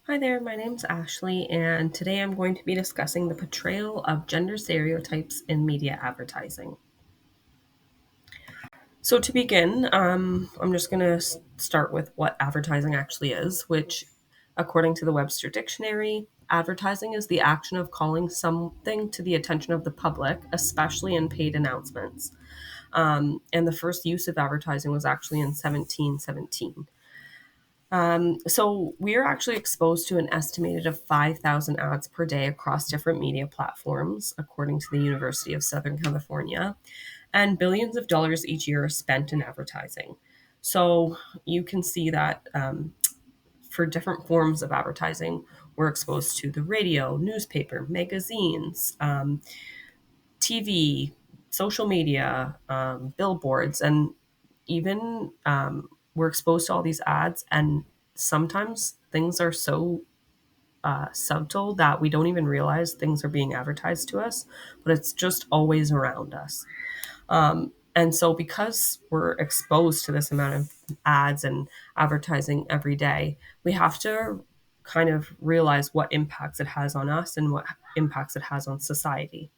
Hi there, my name's Ashley, and today I'm going to be discussing the portrayal of gender stereotypes in media advertising. So, to begin, I'm just going to start with what advertising actually is, which, according to the Webster Dictionary, advertising is the action of calling something to the attention of the public, especially in paid announcements. And the first use of advertising was actually in 1717. So we are actually exposed to an estimated of 5,000 ads per day across different media platforms, according to the University of Southern California, and billions of dollars each year are spent in advertising. So you can see that for different forms of advertising, we're exposed to the radio, newspaper, magazines, TV, social media, billboards, and even we're exposed to all these ads. And sometimes things are so subtle that we don't even realize things are being advertised to us, but it's just always around us. And so, because we're exposed to this amount of ads and advertising every day, we have to kind of realize what impacts it has on us and what impacts it has on society.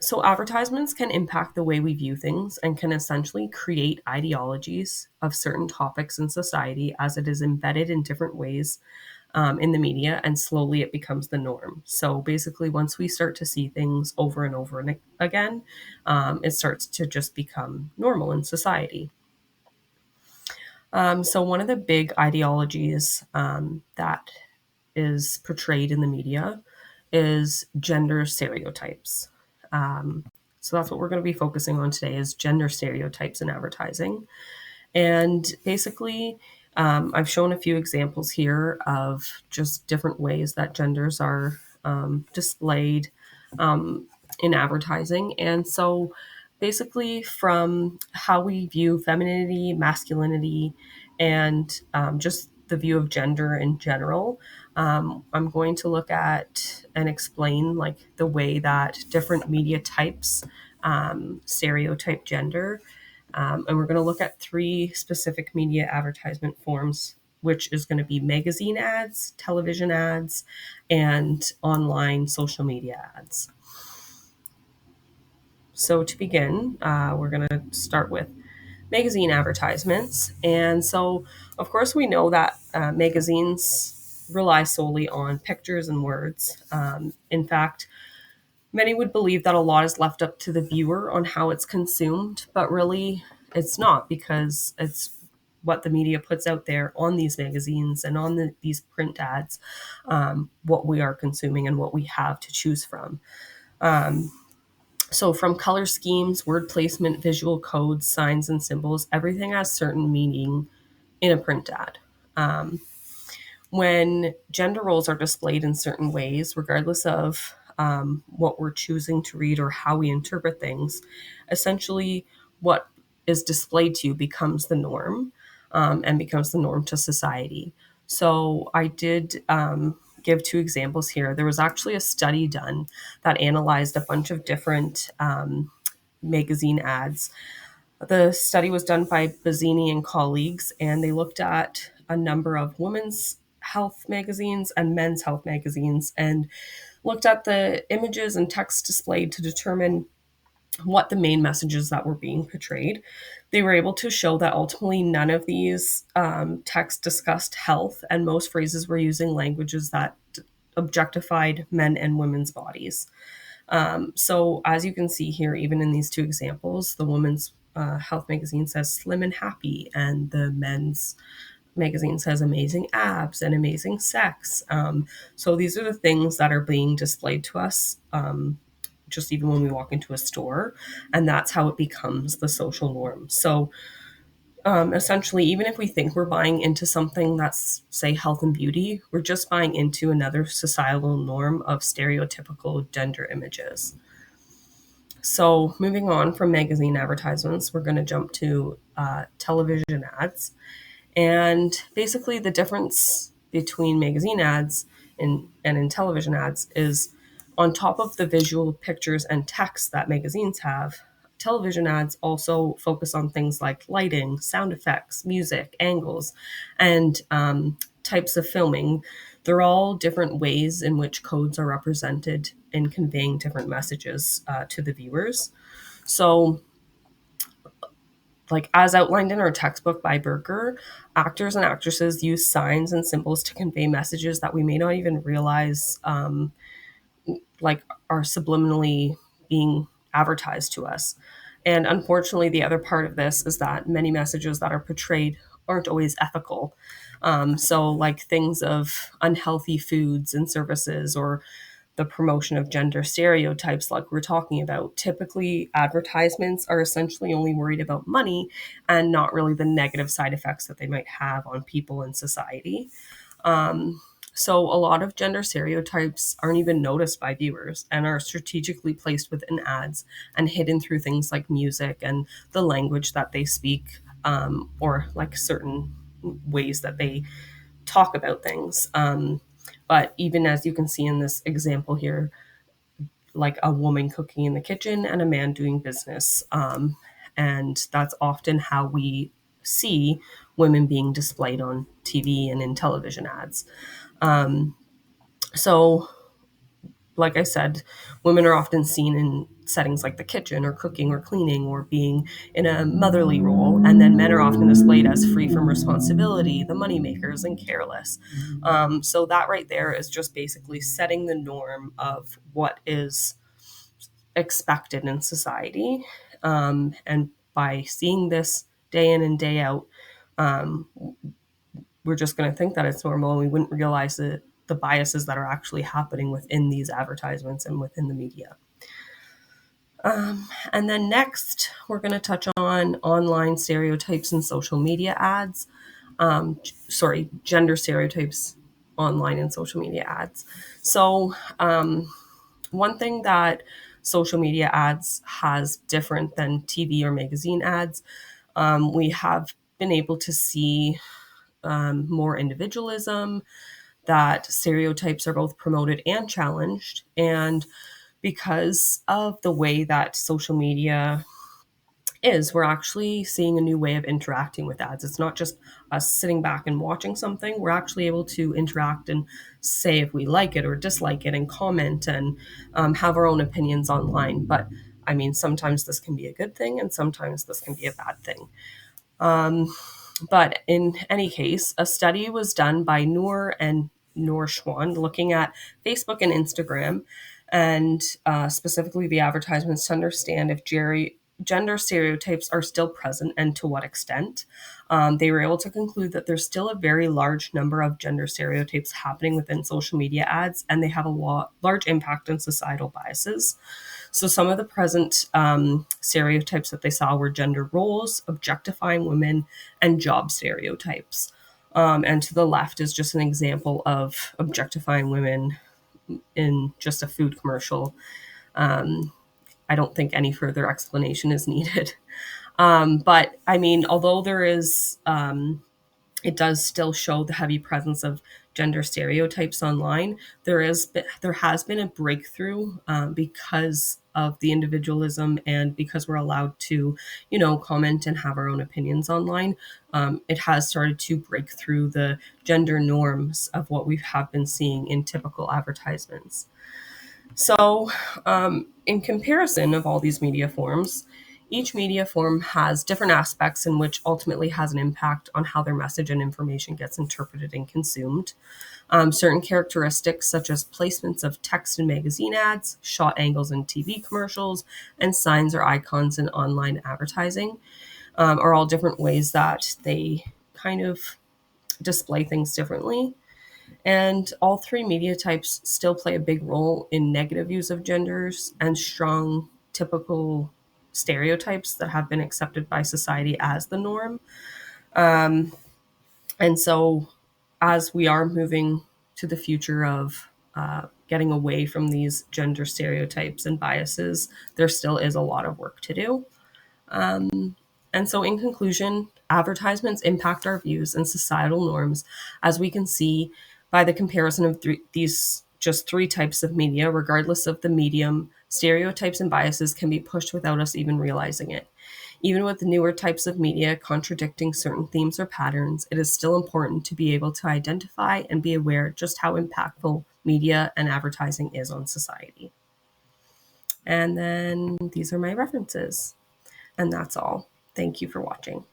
So, advertisements can impact the way we view things and can essentially create ideologies of certain topics in society as it is embedded in different ways in the media, and slowly it becomes the norm. So, basically, once we start to see things over and over and again, it starts to just become normal in society. So, one of the big ideologies that is portrayed in the media is gender stereotypes. So that's what we're going to be focusing on today is gender stereotypes in advertising. And basically, I've shown a few examples here of just different ways that genders are displayed in advertising. And so basically, from how we view femininity, masculinity, and just the view of gender in general, I'm going to look at and explain like the way that different media types stereotype gender. And we're going to look at three specific media advertisement forms, which is going to be magazine ads, television ads, and online social media ads. So, to begin, we're going to start with magazine advertisements. And so, of course, we know that magazines rely solely on pictures and words. In fact, many would believe that a lot is left up to the viewer on how it's consumed, but really it's not, because it's what the media puts out there on these magazines and on these print ads, what we are consuming and what we have to choose from. So, from color schemes, word placement, visual codes, signs, and symbols, everything has certain meaning in a print ad. When gender roles are displayed in certain ways, regardless of what we're choosing to read or how we interpret things, essentially what is displayed to you becomes the norm, and becomes the norm to society. So I did give two examples here. There was actually a study done that analyzed a bunch of different magazine ads. The study was done by Bazzini and colleagues, and they looked at a number of women's health magazines and men's health magazines and looked at the images and text displayed to determine what the main messages that were being portrayed. They were able to show that ultimately none of these texts discussed health, and most phrases were using languages that objectified men and women's bodies. So, as you can see here, even in these two examples, the women's health magazine says slim and happy, and the men's magazine says amazing abs and amazing sex. So, these are the things that are being displayed to us. Just even when we walk into a store, and that's how it becomes the social norm. So, essentially, even if we think we're buying into something that's, say, health and beauty, we're just buying into another societal norm of stereotypical gender images. So, moving on from magazine advertisements, we're going to jump to television ads. And basically, the difference between magazine ads and in television ads is on top of the visual pictures and text that magazines have, television ads also focus on things like lighting, sound effects, music, angles, and types of filming, they're all different ways in which codes are represented in conveying different messages to the viewers. So, like as outlined in our textbook by Berger, actors and actresses use signs and symbols to convey messages that we may not even realize like are subliminally being advertised to us. And unfortunately, the other part of this is that many messages that are portrayed aren't always ethical. So, like things of unhealthy foods and services, or the promotion of gender stereotypes, like we're talking about. Typically, advertisements are essentially only worried about money and not really the negative side effects that they might have on people and society. So a lot of gender stereotypes aren't even noticed by viewers and are strategically placed within ads and hidden through things like music and the language that they speak, or like certain ways that they talk about things. But even as you can see in this example here, like a woman cooking in the kitchen and a man doing business. And that's often how we see women being displayed on TV and in television ads. So, like I said, women are often seen in settings like the kitchen or cooking or cleaning or being in a motherly role. And then men are often displayed as free from responsibility, the moneymakers, and careless. So, that right there is just basically setting the norm of what is expected in society. And by seeing this day in and day out, um, we're just going to think that it's normal, and we wouldn't realize the biases that are actually happening within these advertisements and within the media. And then next, we're going to touch on online stereotypes and social media ads. Gender stereotypes online and social media ads. So, one thing that social media ads has different than TV or magazine ads, we have been able to see more individualism, that stereotypes are both promoted and challenged. And because of the way that social media is, we're actually seeing a new way of interacting with ads. It's not just us sitting back and watching something. We're actually able to interact and say if we like it or dislike it and comment and have our own opinions online. But I mean, sometimes this can be a good thing and sometimes this can be a bad thing. But in any case, a study was done by Noor and Noor Schwan looking at Facebook and Instagram, and specifically the advertisements to understand if gender stereotypes are still present and to what extent. They were able to conclude that there's still a very large number of gender stereotypes happening within social media ads, and they have a large impact on societal biases. So some of the present stereotypes that they saw were gender roles, objectifying women, and job stereotypes. And to the left is just an example of objectifying women in just a food commercial. I don't think any further explanation is needed. But I mean, although it does still show the heavy presence of gender stereotypes online, there has been a breakthrough because of the individualism and because we're allowed to, comment and have our own opinions online. It has started to break through the gender norms of what we have been seeing in typical advertisements. So, in comparison of all these media forms, each media form has different aspects in which ultimately has an impact on how their message and information gets interpreted and consumed. Certain characteristics, such as placements of text in magazine ads, shot angles in TV commercials, and signs or icons in online advertising, are all different ways that they kind of display things differently. And all three media types still play a big role in negative use of genders and strong typical stereotypes that have been accepted by society as the norm. And so, as we are moving to the future of getting away from these gender stereotypes and biases, there still is a lot of work to do. And so, in conclusion, advertisements impact our views and societal norms, as we can see by the comparison of these just three types of media. Regardless of the medium, stereotypes and biases can be pushed without us even realizing it. Even with newer types of media contradicting certain themes or patterns, it is still important to be able to identify and be aware just how impactful media and advertising is on society. And then these are my references. And that's all. Thank you for watching.